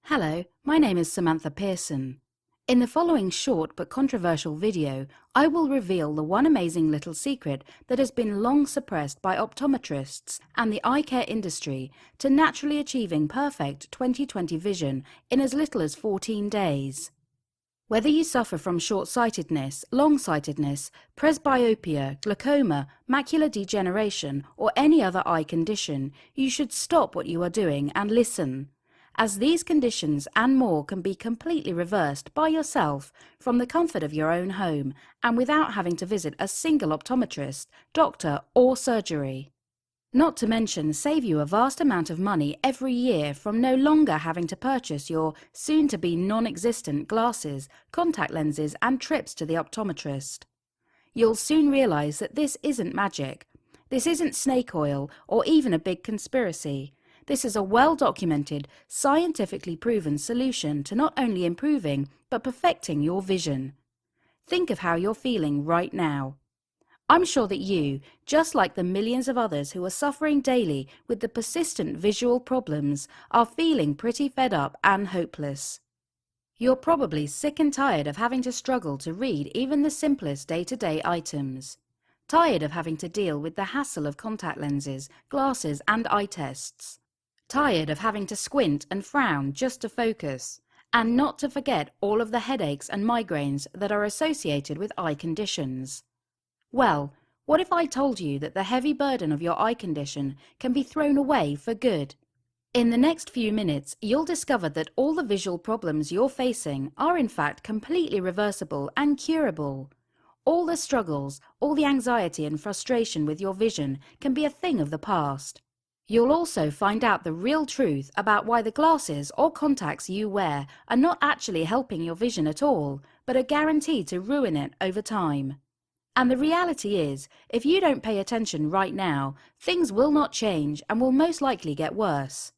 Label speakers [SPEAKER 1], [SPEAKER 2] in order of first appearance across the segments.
[SPEAKER 1] Hello, my name is Samantha Pearson. In the following short but controversial video, I will reveal the one amazing little secret that has been long suppressed by optometrists and the eye care industry to naturally achieving perfect 20/20 vision in as little as 14 days. Whether you suffer from short-sightedness, long-sightedness, presbyopia, glaucoma, macular degeneration, or any other eye condition, you should stop what you are doing and listen, as these conditions and more can be completely reversed by yourself from the comfort of your own home and without having to visit a single optometrist, doctor, or surgery. Not to mention save you a vast amount of money every year from no longer having to purchase your soon-to-be non-existent glasses, contact lenses and trips to the optometrist. You'll soon realize that this isn't magic. This isn't snake oil or even a big conspiracy. This is a well-documented, scientifically proven solution to not only improving but perfecting your vision. Think of how you're feeling right now. I'm sure that you, just like the millions of others who are suffering daily with the persistent visual problems, are feeling pretty fed up and hopeless. You're probably sick and tired of having to struggle to read even the simplest day-to-day items. Tired of having to deal with the hassle of contact lenses, glasses and eye tests. Tired of having to squint and frown just to focus. And not to forget all of the headaches and migraines that are associated with eye conditions. Well, what if I told you that the heavy burden of your eye condition can be thrown away for good? In the next few minutes, you'll discover that all the visual problems you're facing are in fact completely reversible and curable. All the struggles, all the anxiety and frustration with your vision can be a thing of the past. You'll also find out the real truth about why the glasses or contacts you wear are not actually helping your vision at all, but are guaranteed to ruin it over time. And the reality is, if you don't pay attention right now, things will not change and will most likely get worse.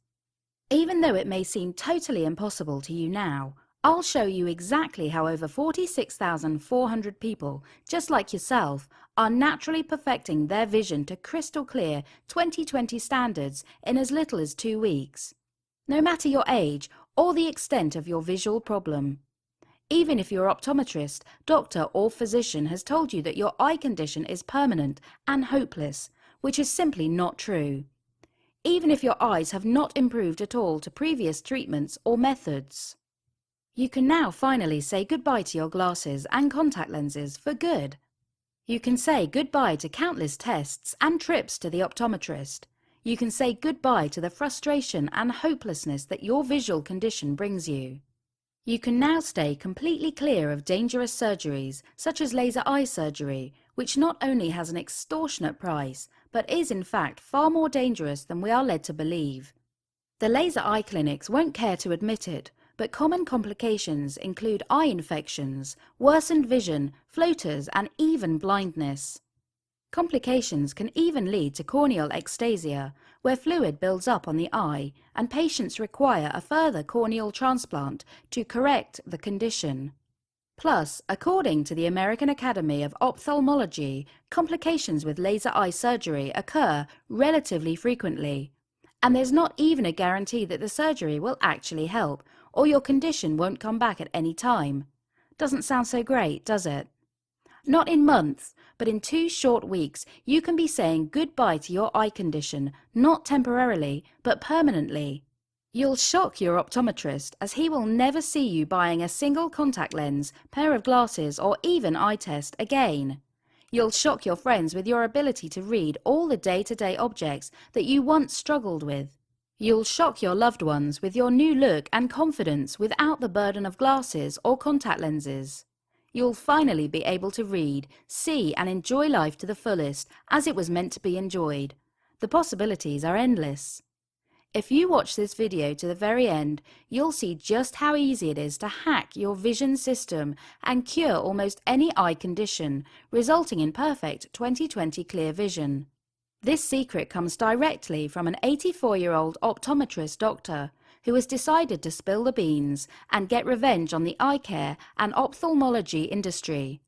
[SPEAKER 1] Even though it may seem totally impossible to you now, I'll show you exactly how over 46,400 people, just like yourself, are naturally perfecting their vision to crystal clear 20/20 standards in as little as 2 weeks. No matter your age or the extent of your visual problem. Even if your optometrist, doctor or physician has told you that your eye condition is permanent and hopeless, which is simply not true. Even if your eyes have not improved at all to previous treatments or methods. You can now finally say goodbye to your glasses and contact lenses for good. You can say goodbye to countless tests and trips to the optometrist. You can say goodbye to the frustration and hopelessness that your visual condition brings you. You can now stay completely clear of dangerous surgeries, such as laser eye surgery, which not only has an extortionate price, but is in fact far more dangerous than we are led to believe. The laser eye clinics won't care to admit it, but common complications include eye infections, worsened vision, floaters, and even blindness. Complications can even lead to corneal ectasia, where fluid builds up on the eye, and patients require a further corneal transplant to correct the condition. Plus, according to the American Academy of Ophthalmology, complications with laser eye surgery occur relatively frequently, and there's not even a guarantee that the surgery will actually help, or your condition won't come back at any time. Doesn't sound so great, does it? Not in months, but in 2 short weeks, you can be saying goodbye to your eye condition, not temporarily, but permanently. You'll shock your optometrist, as he will never see you buying a single contact lens, pair of glasses, or even eye test again. You'll shock your friends with your ability to read all the day-to-day objects that you once struggled with. You'll shock your loved ones with your new look and confidence without the burden of glasses or contact lenses. You'll finally be able to read, see and enjoy life to the fullest as it was meant to be enjoyed. The possibilities are endless. If you watch this video to the very end, you'll see just how easy it is to hack your vision system and cure almost any eye condition, resulting in perfect 20/20 clear vision. This secret comes directly from an 84-year-old optometrist doctor who has decided to spill the beans and get revenge on the eye care and ophthalmology industry.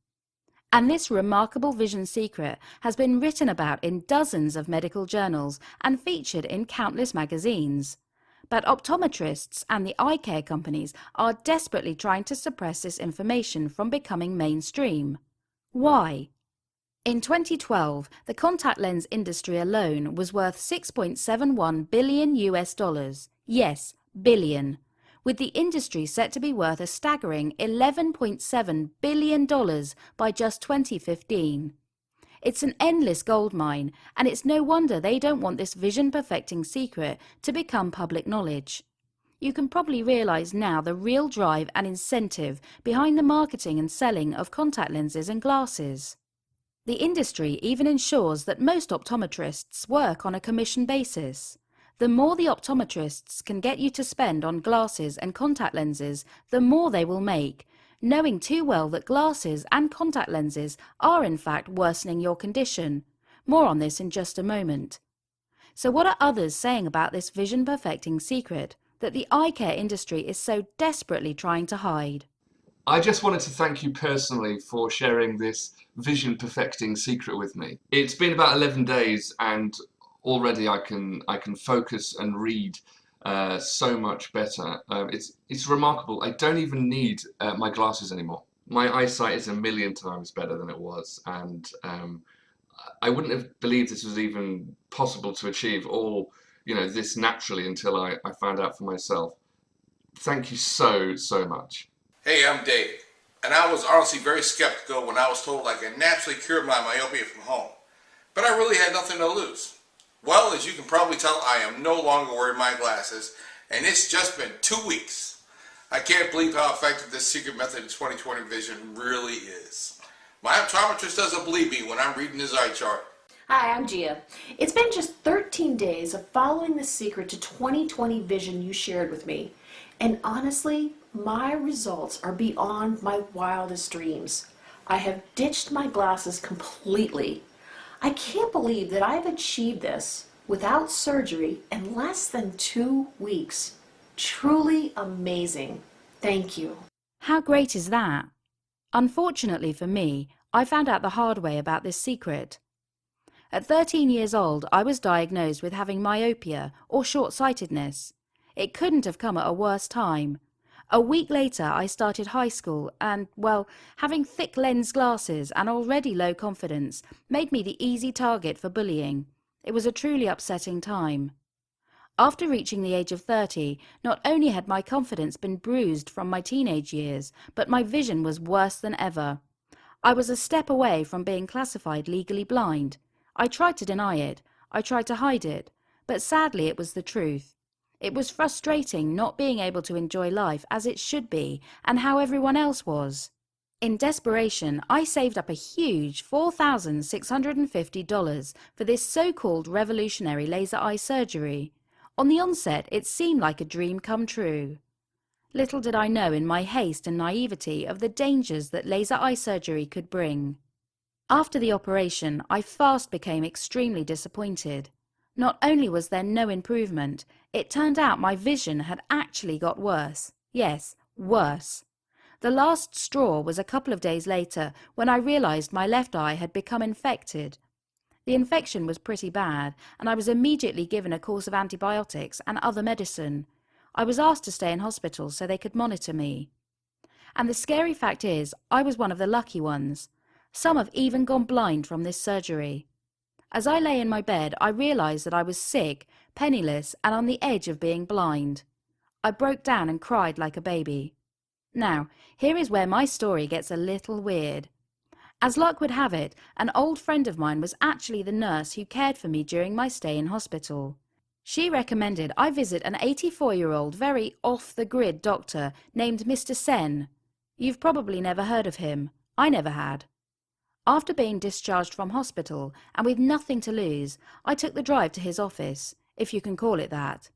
[SPEAKER 1] And this remarkable vision secret has been written about in dozens of medical journals and featured in countless magazines. But optometrists and the eye care companies are desperately trying to suppress this information from becoming mainstream. Why? In 2012, the contact lens industry alone was worth $6.71 billion US. Yes, billion. With the industry set to be worth a staggering $11.7 billion by just 2015. It's an endless goldmine, and it's no wonder they don't want this vision-perfecting secret to become public knowledge. You can probably realize now the real drive and incentive behind the marketing and selling of contact lenses and glasses. The industry even ensures that most optometrists work on a commission basis. The more the optometrists can get you to spend on glasses and contact lenses, the more they will make, knowing too well that glasses and contact lenses are in fact worsening your condition. More on this in just a moment. So what are others saying about this vision-perfecting secret that the eye care industry is so desperately trying to hide?
[SPEAKER 2] I just wanted to thank you personally for sharing this vision-perfecting secret with me. It's been about 11 days and already I can focus and read so much better. It's remarkable. I don't even need my glasses anymore. My eyesight is a million times better than it was, and I wouldn't have believed this was even possible to achieve all, this naturally until I found out for myself. Thank you so much.
[SPEAKER 3] Hey, I'm Dave, and I was honestly very skeptical when I was told I could naturally cure my myopia from home, but I really had nothing to lose. Well, as you can probably tell, I am no longer wearing my glasses, and it's just been 2 weeks. I can't believe how effective this secret method in 20/20 vision really is. My optometrist doesn't believe me when I'm reading his eye chart.
[SPEAKER 4] Hi, I'm Gia. It's been just 13 days of following the secret to 20/20 vision you shared with me, and honestly, my results are beyond my wildest dreams. I have ditched my glasses completely. I can't believe that I've achieved this without surgery in less than 2 weeks. Truly amazing. Thank you.
[SPEAKER 1] How great is that? Unfortunately for me, I found out the hard way about this secret. At 13 years old, I was diagnosed with having myopia or short-sightedness. It couldn't have come at a worse time. A week later, I started high school and, well, having thick lens glasses and already low confidence made me the easy target for bullying. It was a truly upsetting time. After reaching the age of 30, not only had my confidence been bruised from my teenage years, but my vision was worse than ever. I was a step away from being classified legally blind. I tried to deny it. I tried to hide it. But sadly, it was the truth. It was frustrating not being able to enjoy life as it should be and how everyone else was. In desperation, I saved up a huge $4,650 for this so-called revolutionary laser eye surgery. On the onset, it seemed like a dream come true. Little did I know in my haste and naivety of the dangers that laser eye surgery could bring. After the operation, I fast became extremely disappointed. Not only was there no improvement, it turned out my vision had actually got worse. Yes, worse. The last straw was a couple of days later when I realized my left eye had become infected. The infection was pretty bad, and I was immediately given a course of antibiotics and other medicine. I was asked to stay in hospital so they could monitor me. And the scary fact is, I was one of the lucky ones. Some have even gone blind from this surgery. As I lay in my bed, I realized that I was sick, penniless, and on the edge of being blind. I broke down and cried like a baby. Now, here is where my story gets a little weird. As luck would have it, an old friend of mine was actually the nurse who cared for me during my stay in hospital. She recommended I visit an 84-year-old, very off-the-grid doctor named Mr. Sen. You've probably never heard of him. I never had. After being discharged from hospital and with nothing to lose, I took the drive to his office, if you can call it that.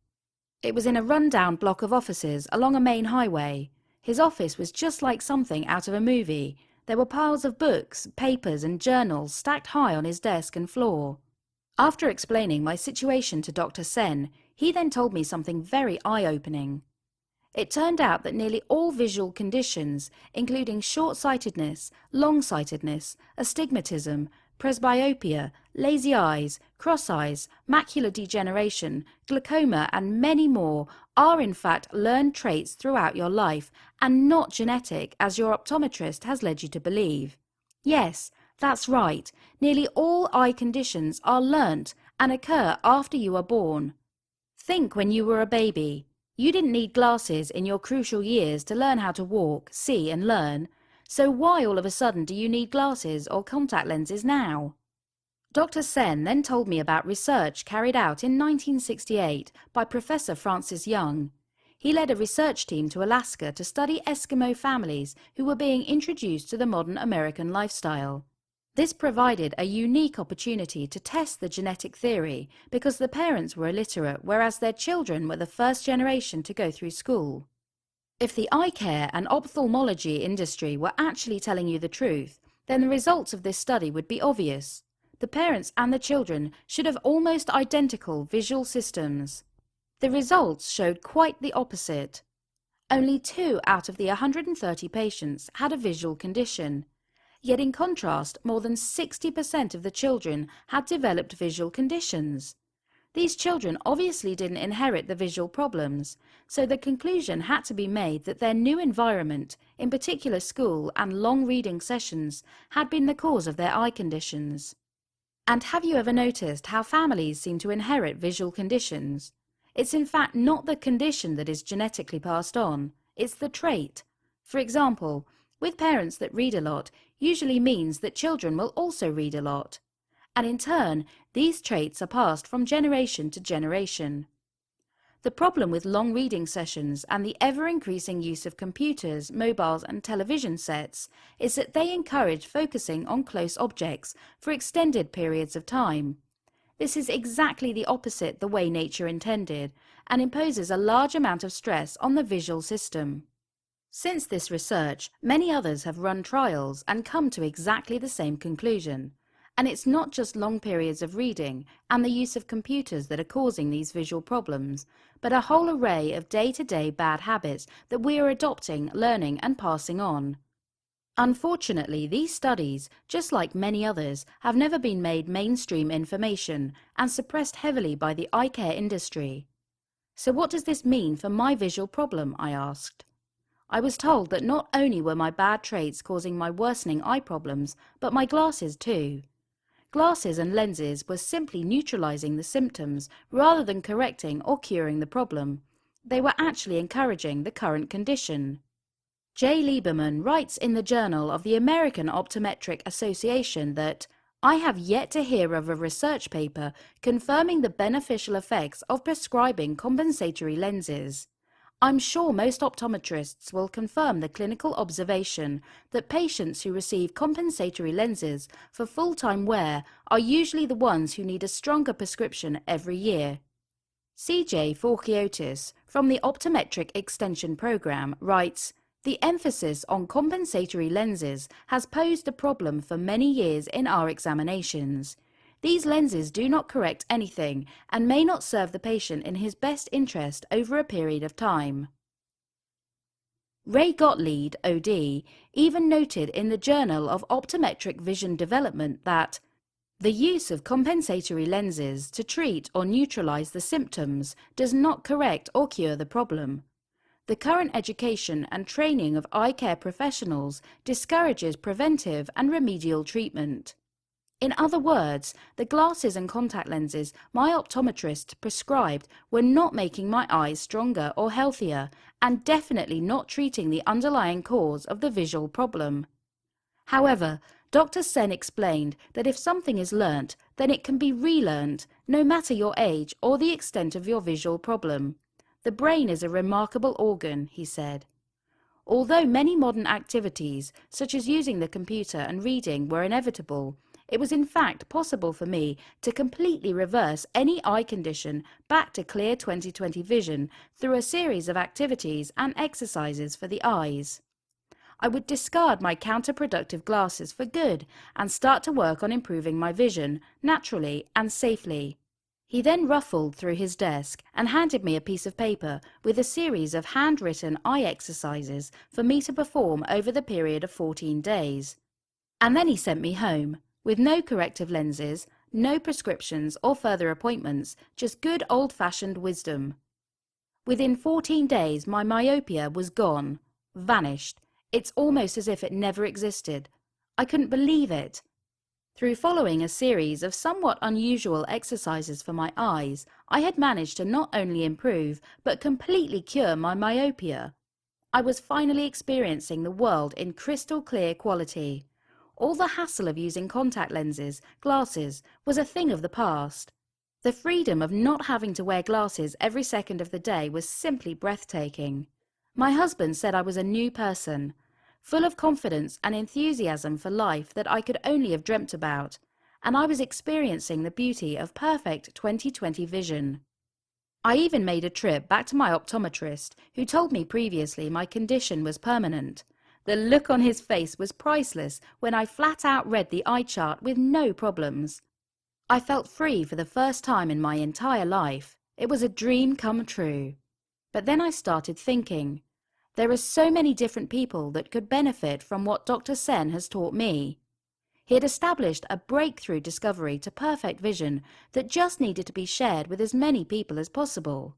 [SPEAKER 1] It was in a run-down block of offices along a main highway. His office was just like something out of a movie. There were piles of books, papers and journals stacked high on his desk and floor. After explaining my situation to Dr. Sen, he then told me something very eye-opening. It turned out that nearly all visual conditions, including short-sightedness, long-sightedness, astigmatism, presbyopia, lazy eyes, cross eyes, macular degeneration, glaucoma, and many more are in fact learned traits throughout your life and not genetic, as your optometrist has led you to believe. Yes, that's right. Nearly all eye conditions are learnt and occur after you are born. Think when you were a baby. You didn't need glasses in your crucial years to learn how to walk, see and learn. So why all of a sudden do you need glasses or contact lenses now? Dr. Sen then told me about research carried out in 1968 by Professor Francis Young. He led a research team to Alaska to study Eskimo families who were being introduced to the modern American lifestyle. This provided a unique opportunity to test the genetic theory because the parents were illiterate, whereas their children were the first generation to go through school. If the eye care and ophthalmology industry were actually telling you the truth, then the results of this study would be obvious. The parents and the children should have almost identical visual systems. The results showed quite the opposite. Only 2 out of the 130 patients had a visual condition. Yet in contrast, more than 60% of the children had developed visual conditions. These children obviously didn't inherit the visual problems, so the conclusion had to be made that their new environment, in particular school and long reading sessions, had been the cause of their eye conditions. And have you ever noticed how families seem to inherit visual conditions? It's in fact not the condition that is genetically passed on, it's the trait. For example, with parents that read a lot usually means that children will also read a lot. And in turn, these traits are passed from generation to generation. The problem with long reading sessions and the ever-increasing use of computers, mobiles and television sets is that they encourage focusing on close objects for extended periods of time. This is exactly the opposite the way nature intended and imposes a large amount of stress on the visual system. Since this research, many others have run trials and come to exactly the same conclusion. And it's not just long periods of reading and the use of computers that are causing these visual problems, but a whole array of day-to-day bad habits that we are adopting, learning and passing on. Unfortunately, these studies, just like many others, have never been made mainstream information and suppressed heavily by the eye care industry. So what does this mean for my visual problem, I asked. I was told that not only were my bad traits causing my worsening eye problems, but my glasses too. Glasses and lenses were simply neutralizing the symptoms rather than correcting or curing the problem. They were actually encouraging the current condition. Jay Lieberman writes in the Journal of the American Optometric Association that, "I have yet to hear of a research paper confirming the beneficial effects of prescribing compensatory lenses. I'm sure most optometrists will confirm the clinical observation that patients who receive compensatory lenses for full-time wear are usually the ones who need a stronger prescription every year." CJ Forkiotis from the Optometric Extension Program writes, "The emphasis on compensatory lenses has posed a problem for many years in our examinations. These lenses do not correct anything and may not serve the patient in his best interest over a period of time." Ray Gottlieb, OD, even noted in the Journal of Optometric Vision Development that the use of compensatory lenses to treat or neutralize the symptoms does not correct or cure the problem. The current education and training of eye care professionals discourages preventive and remedial treatment. In other words, the glasses and contact lenses my optometrist prescribed were not making my eyes stronger or healthier, and definitely not treating the underlying cause of the visual problem. However, Dr. Sen explained that if something is learnt, then it can be relearned, no matter your age or the extent of your visual problem. The brain is a remarkable organ, he said. Although many modern activities, such as using the computer and reading, were inevitable, it was in fact possible for me to completely reverse any eye condition back to clear 20/20 vision through a series of activities and exercises for the eyes. I would discard my counterproductive glasses for good and start to work on improving my vision, naturally and safely. He then ruffled through his desk and handed me a piece of paper with a series of handwritten eye exercises for me to perform over the period of 14 days. And then he sent me home. with no corrective lenses, no prescriptions or further appointments, just good old-fashioned wisdom. Within 14 days my myopia was gone, vanished. It's almost as if it never existed. I couldn't believe it. Through following a series of somewhat unusual exercises for my eyes, I had managed to not only improve but completely cure my myopia. I was finally experiencing the world in crystal clear quality. All the hassle of using contact lenses, glasses, was a thing of the past. The freedom of not having to wear glasses every second of the day was simply breathtaking. My husband said I was a new person, full of confidence and enthusiasm for life that I could only have dreamt about, and I was experiencing the beauty of perfect 20/20 vision. I even made a trip back to my optometrist, who told me previously my condition was permanent. The look on his face was priceless when I flat out read the eye chart with no problems. I felt free for the first time in my entire life. It was a dream come true. But then I started thinking, there are so many different people that could benefit from what Dr. Sen has taught me. He had established a breakthrough discovery to perfect vision that just needed to be shared with as many people as possible.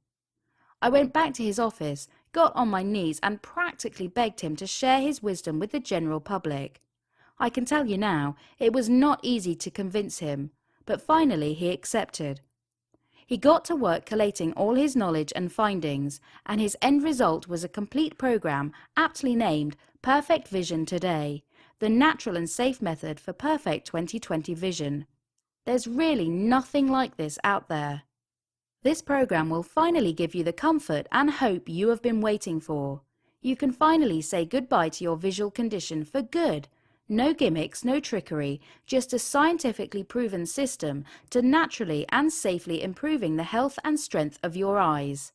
[SPEAKER 1] I went back to his office, got on my knees and practically begged him to share his wisdom with the general public. I can tell you now, it was not easy to convince him, but finally he accepted. He got to work collating all his knowledge and findings, and his end result was a complete program aptly named Perfect Vision Today, the natural and safe method for perfect 20/20 vision. There's really nothing like this out there. This program will finally give you the comfort and hope you have been waiting for. You can finally say goodbye to your visual condition for good. No gimmicks, no trickery, just a scientifically proven system to naturally and safely improving the health and strength of your eyes.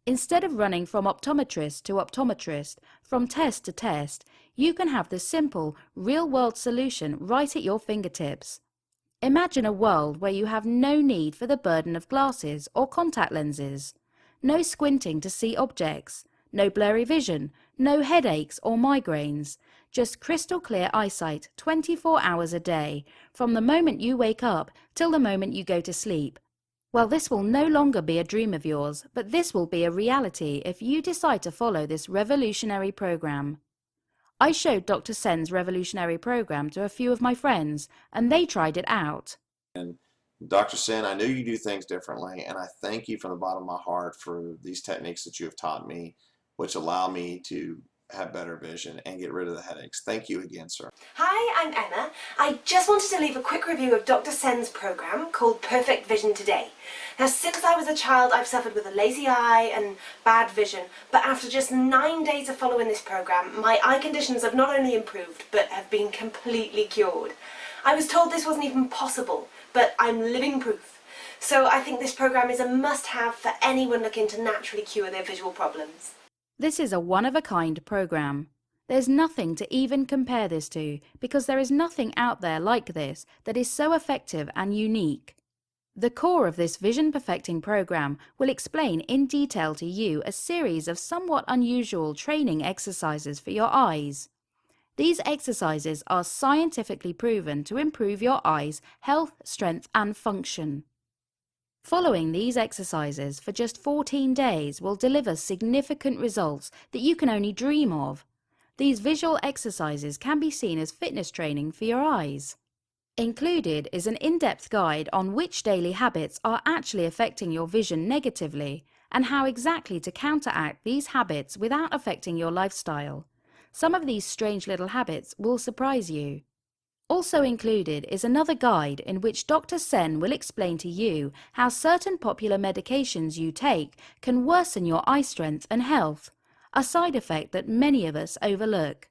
[SPEAKER 1] Instead of running from optometrist to optometrist, from test to test, you can have the simple, real-world solution right at your fingertips. Imagine a world where you have no need for the burden of glasses or contact lenses, no squinting to see objects, no blurry vision, no headaches or migraines, just crystal clear eyesight 24 hours a day, from the moment you wake up till the moment you go to sleep. Well, this will no longer be a dream of yours, but this will be a reality if you decide to follow this revolutionary program. I showed Dr. Sen's revolutionary program to a few of my friends, and they tried it out.
[SPEAKER 5] Dr. Sen, I know you do things differently, and I thank you from the bottom of my heart for these techniques that you have taught me, which allow me to have better vision and get rid of the headaches. Thank you again, sir.
[SPEAKER 6] Hi, I'm Emma. I just wanted to leave a quick review of Dr. Sen's program called Perfect Vision Today. Now, since I was a child, I've suffered with a lazy eye and bad vision, but after just 9 days of following this program, my eye conditions have not only improved, but have been completely cured. I was told this wasn't even possible, but I'm living proof. So I think this program is a must-have for anyone looking to naturally cure their visual problems.
[SPEAKER 1] This is a one-of-a-kind program. There's nothing to even compare this to, because there is nothing out there like this that is so effective and unique. The core of this vision perfecting program will explain in detail to you a series of somewhat unusual training exercises for your eyes. These exercises are scientifically proven to improve your eyes' health, strength and function. Following these exercises for just 14 days will deliver significant results that you can only dream of. These visual exercises can be seen as fitness training for your eyes. Included is an in-depth guide on which daily habits are actually affecting your vision negatively and how exactly to counteract these habits without affecting your lifestyle. Some of these strange little habits will surprise you. Also included is another guide in which Dr. Sen will explain to you how certain popular medications you take can worsen your eye strength and health, a side effect that many of us overlook.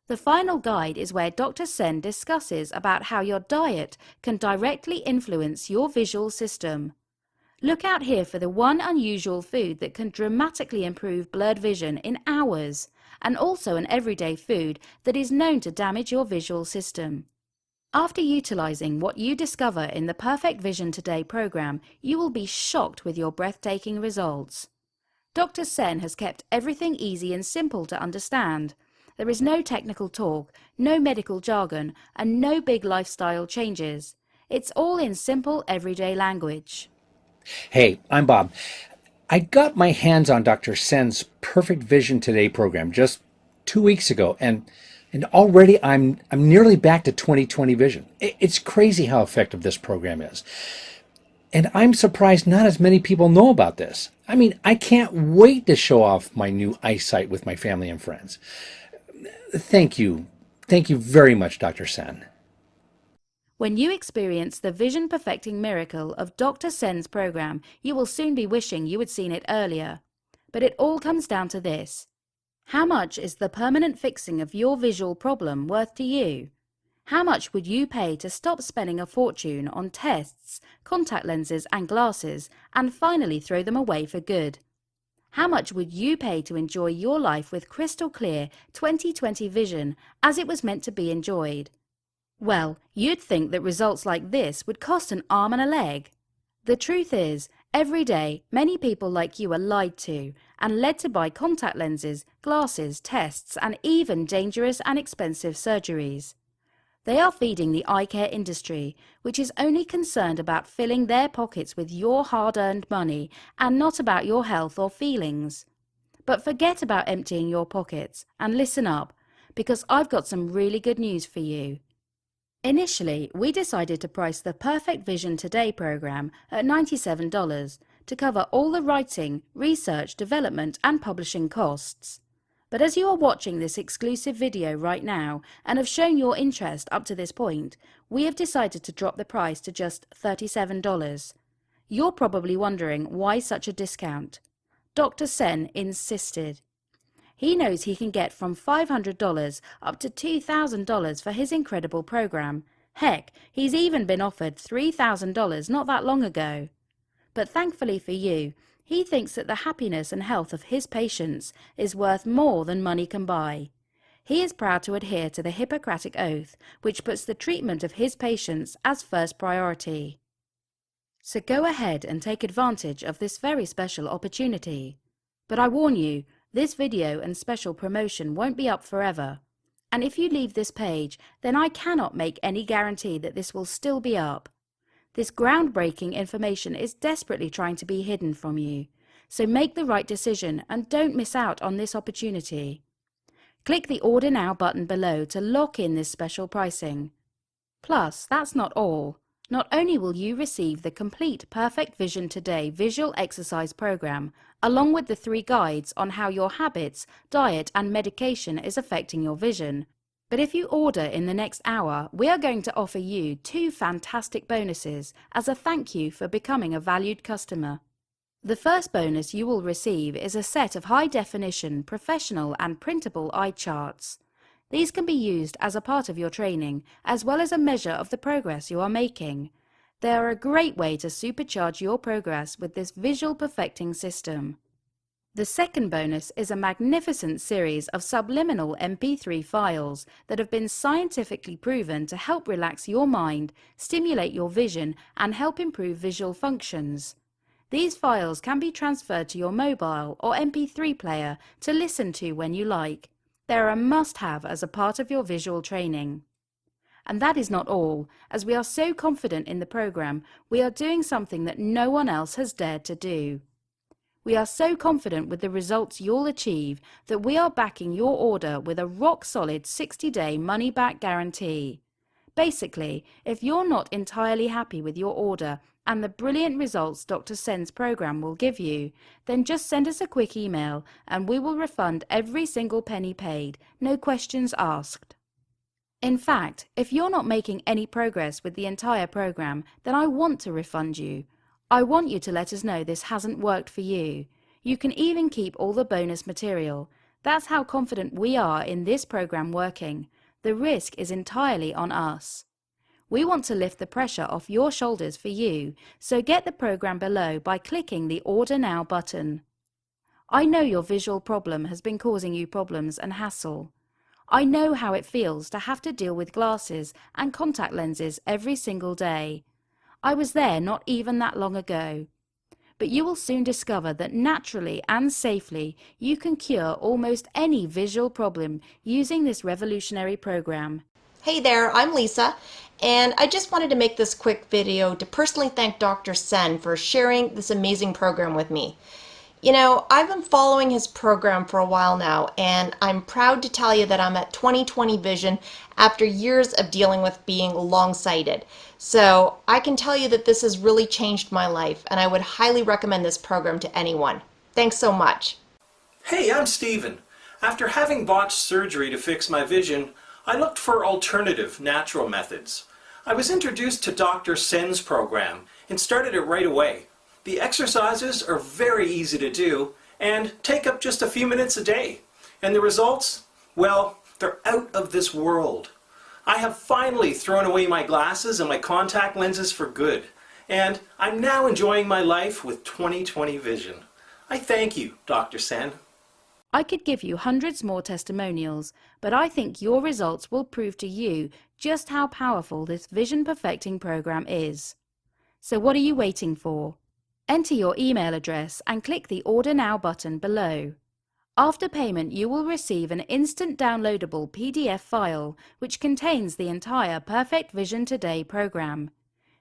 [SPEAKER 1] The final guide is where Dr. Sen discusses about how your diet can directly influence your visual system. Look out here for the one unusual food that can dramatically improve blurred vision in hours, and also an everyday food that is known to damage your visual system. After utilizing what you discover in the Perfect Vision Today program, you will be shocked with your breathtaking results. Dr. Sen has kept everything easy and simple to understand. There is no technical talk, no medical jargon, and no big lifestyle changes. It's all in simple everyday language.
[SPEAKER 7] Hey, I'm Bob. I got my hands on Dr. Sen's Perfect Vision Today program just 2 weeks ago, and already I'm nearly back to 20/20 vision. It's crazy how effective this program is. And I'm surprised not as many people know about this. I mean, I can't wait to show off my new eyesight with my family and friends. Thank you. Thank you very much, Dr. Sen.
[SPEAKER 1] When you experience the vision perfecting miracle of Dr. Sen's program, you will soon be wishing you had seen it earlier. But it all comes down to this. How much is the permanent fixing of your visual problem worth to you? How much would you pay to stop spending a fortune on tests, contact lenses and glasses and finally throw them away for good? How much would you pay to enjoy your life with crystal clear 20/20 vision as it was meant to be enjoyed? Well, you'd think that results like this would cost an arm and a leg. The truth is, every day many people like you are lied to and led to buy contact lenses, glasses, tests and even dangerous and expensive surgeries. They are feeding the eye care industry, which is only concerned about filling their pockets with your hard-earned money and not about your health or feelings. But forget about emptying your pockets and listen up, because I've got some really good news for you. Initially, we decided to price the Perfect Vision Today program at $97 to cover all the writing, research, development and publishing costs. But as you are watching this exclusive video right now and have shown your interest up to this point, we have decided to drop the price to just $37. You're probably wondering why such a discount. Dr. Sen insisted. He knows he can get from $500 up to $2,000 for his incredible program. Heck, he's even been offered $3,000 not that long ago. But thankfully for you, he thinks that the happiness and health of his patients is worth more than money can buy. He is proud to adhere to the Hippocratic Oath, which puts the treatment of his patients as first priority. So go ahead and take advantage of this very special opportunity. But I warn you, this video and special promotion won't be up forever. And if you leave this page, then I cannot make any guarantee that this will still be up. This groundbreaking information is desperately trying to be hidden from you, so make the right decision and don't miss out on this opportunity. Click the Order Now button below to lock in this special pricing. Plus, that's not all. Not only will you receive the complete Perfect Vision Today visual exercise program, along with the 3 guides on how your habits, diet and medication is affecting your vision, but if you order in the next hour, we are going to offer you 2 fantastic bonuses as a thank you for becoming a valued customer. The first bonus you will receive is a set of high-definition, professional and printable eye charts. These can be used as a part of your training, as well as a measure of the progress you are making. They are a great way to supercharge your progress with this visual perfecting system. The second bonus is a magnificent series of subliminal MP3 files that have been scientifically proven to help relax your mind, stimulate your vision, and help improve visual functions. These files can be transferred to your mobile or MP3 player to listen to when you like. They're a must-have as a part of your visual training. And that is not all. As we are so confident in the program, we are doing something that no one else has dared to do. We are so confident with the results you'll achieve that we are backing your order with a rock-solid 60-day money-back guarantee. Basically, if you're not entirely happy with your order and the brilliant results Dr. Sen's program will give you, then just send us a quick email and we will refund every single penny paid, no questions asked. In fact, if you're not making any progress with the entire program, then I want to refund you. I want you to let us know this hasn't worked for you. You can even keep all the bonus material. That's how confident we are in this program working. The risk is entirely on us. We want to lift the pressure off your shoulders for you, so get the program below by clicking the Order Now button. I know your visual problem has been causing you problems and hassle. I know how it feels to have to deal with glasses and contact lenses every single day. I was there not even that long ago. but you will soon discover that naturally and safely you can cure almost any visual problem using this revolutionary program.
[SPEAKER 8] Hey there, I'm Lisa, and I just wanted to make this quick video to personally thank Dr. Sen for sharing this amazing program with me. You know, I've been following his program for a while now, and I'm proud to tell you that I'm at 20/20 vision after years of dealing with being long-sighted. So I can tell you that this has really changed my life, and I would highly recommend this program to anyone. Thanks so much.
[SPEAKER 9] Hey, I'm Steven. After having botched surgery to fix my vision, I looked for alternative, natural methods. I was introduced to Dr. Sen's program and started it right away. The exercises are very easy to do and take up just a few minutes a day. And the results? Well, they're out of this world. I have finally thrown away my glasses and my contact lenses for good, and I'm now enjoying my life with 20/20 vision. I thank you, Dr. Sen.
[SPEAKER 1] I could give you hundreds more testimonials, but I think your results will prove to you just how powerful this vision perfecting program is. So what are you waiting for? Enter your email address and click the Order Now button below. After payment, you will receive an instant downloadable PDF file which contains the entire Perfect Vision Today program.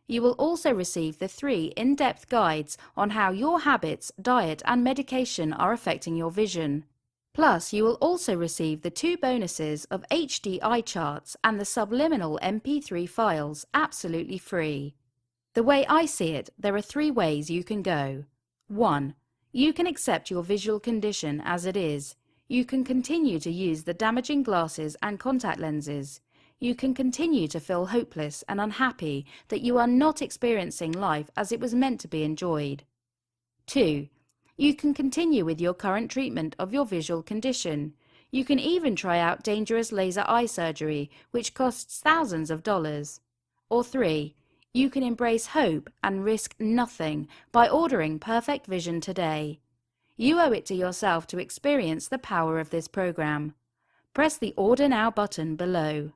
[SPEAKER 1] You will also receive the 3 in-depth guides on how your habits, diet and medication are affecting your vision. Plus, you will also receive the 2 bonuses of HD eye charts and the subliminal MP3 files absolutely free. The way I see it, there are 3 ways you can go. 1. You can accept your visual condition as it is. You can continue to use the damaging glasses and contact lenses. You can continue to feel hopeless and unhappy that you are not experiencing life as it was meant to be enjoyed. 2. You can continue with your current treatment of your visual condition. You can even try out dangerous laser eye surgery, which costs thousands of dollars. Or 3. You can embrace hope and risk nothing by ordering Perfect Vision today. You owe it to yourself to experience the power of this program. Press the Order Now button below.